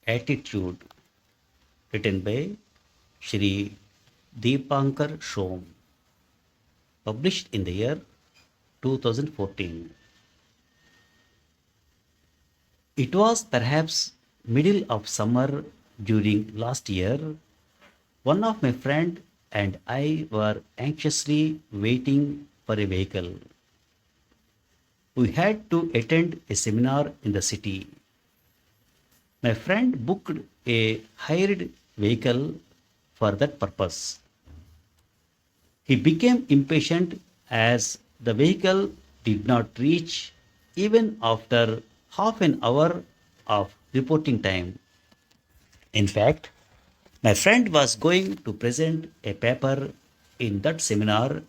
Attitude, written by Shri Deepankar Shom, published in the year 2014. It was perhaps middle of summer during last year. One of my friend and I were anxiously waiting for a vehicle. We had to attend a seminar in the city. My friend booked a hired vehicle for that purpose. He became impatient as the vehicle did not reach even after half an hour of reporting time. In fact, my friend was going to present a paper in that seminar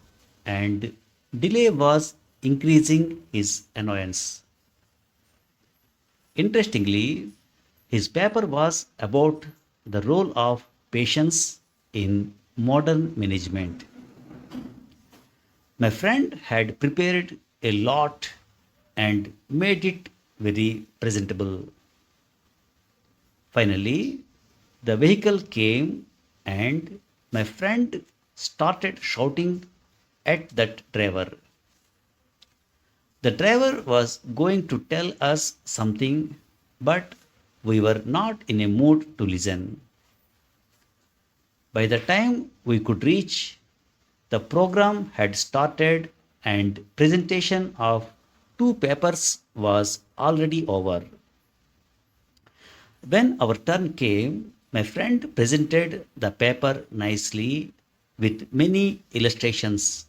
and delay was increasing his annoyance. Interestingly, his paper was about the role of patience in modern management. My friend had prepared a lot and made it very presentable. Finally, the vehicle came and my friend started shouting at that driver. The driver was going to tell us something, but we were not in a mood to listen. By the time we could reach, the program had started and presentation of two papers was already over. When our turn came, my friend presented the paper nicely with many illustrations.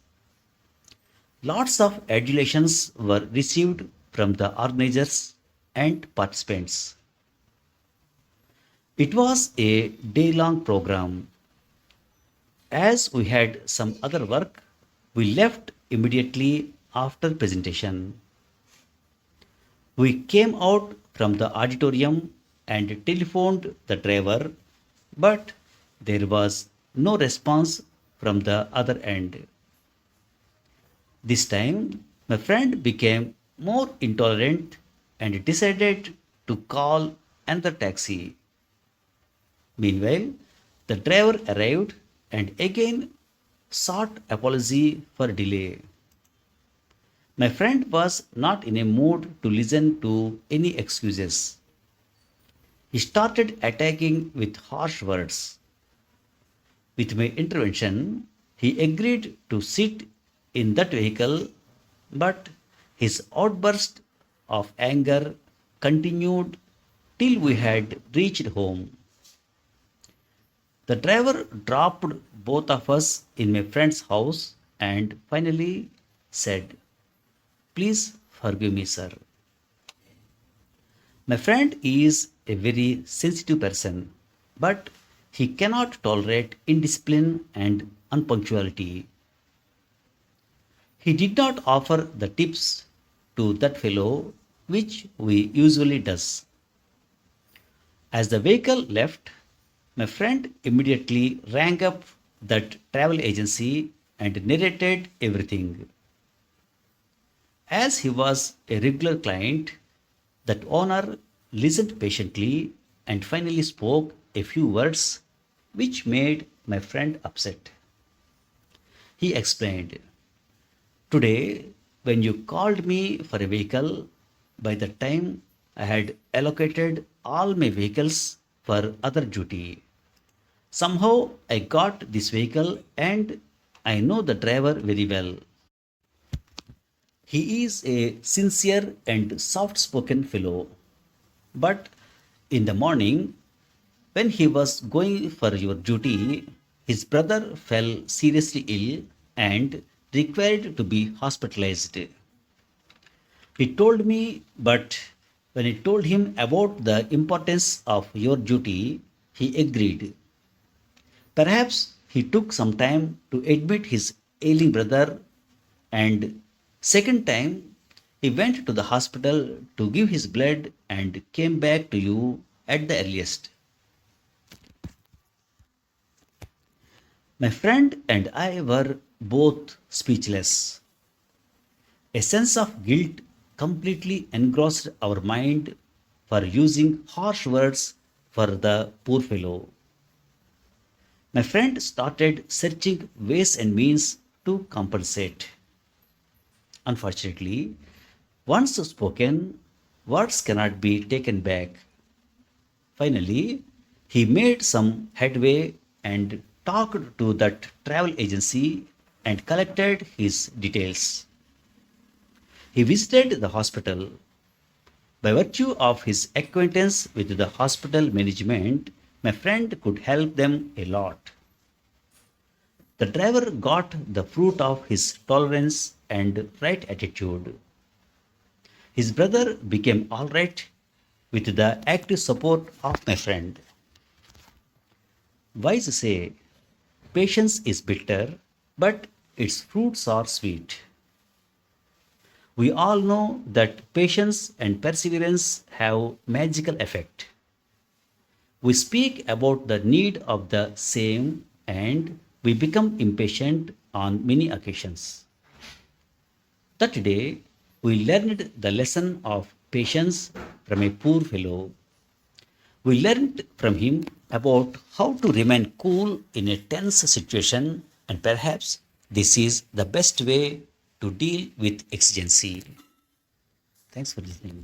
Lots of adulations were received from the organizers and participants. It was a day long program. As we had some other work, we left immediately after presentation. We came out from the auditorium and telephoned the driver, but there was no response from the other end. This time, my friend became more intolerant and decided to call another taxi. Meanwhile, the driver arrived and again sought apology for delay. My friend was not in a mood to listen to any excuses. He started attacking with harsh words. With my intervention, he agreed to sit in that vehicle, but his outburst of anger continued till we had reached home. The driver dropped both of us in my friend's house and finally said, "Please forgive me, sir." My friend is a very sensitive person, but he cannot tolerate indiscipline and unpunctuality. He did not offer the tips to that fellow, which we usually does. As the vehicle left, my friend immediately rang up that travel agency and narrated everything. As he was a regular client, that owner listened patiently and finally spoke a few words which made my friend upset. He explained, "Today, when you called me for a vehicle, by the time I had allocated all my vehicles for other duty. Somehow I got this vehicle and I know the driver very well. He is a sincere and soft spoken fellow. But in the morning, when he was going for your duty, his brother fell seriously ill and required to be hospitalized. He told me, but when I told him about the importance of your duty, he agreed. Perhaps he took some time to admit his ailing brother, and second time he went to the hospital to give his blood and came back to you at the earliest." My friend and I were both speechless. A sense of guilt completely engrossed our mind for using harsh words for the poor fellow. My friend started searching ways and means to compensate. Unfortunately, once spoken, words cannot be taken back. Finally, he made some headway and talked to that travel agency and collected his details. He visited the hospital. By virtue of his acquaintance with the hospital management, my friend could help them a lot. The driver got the fruit of his tolerance and right attitude. His brother became all right with the active support of my friend. Wise say, patience is bitter, but its fruits are sweet. We all know that patience and perseverance have magical effect. We speak about the need of the same and we become impatient on many occasions. That day, we learned the lesson of patience from a poor fellow. We learned from him about how to remain cool in a tense situation, and perhaps this is the best way to deal with exigency. Thanks for listening.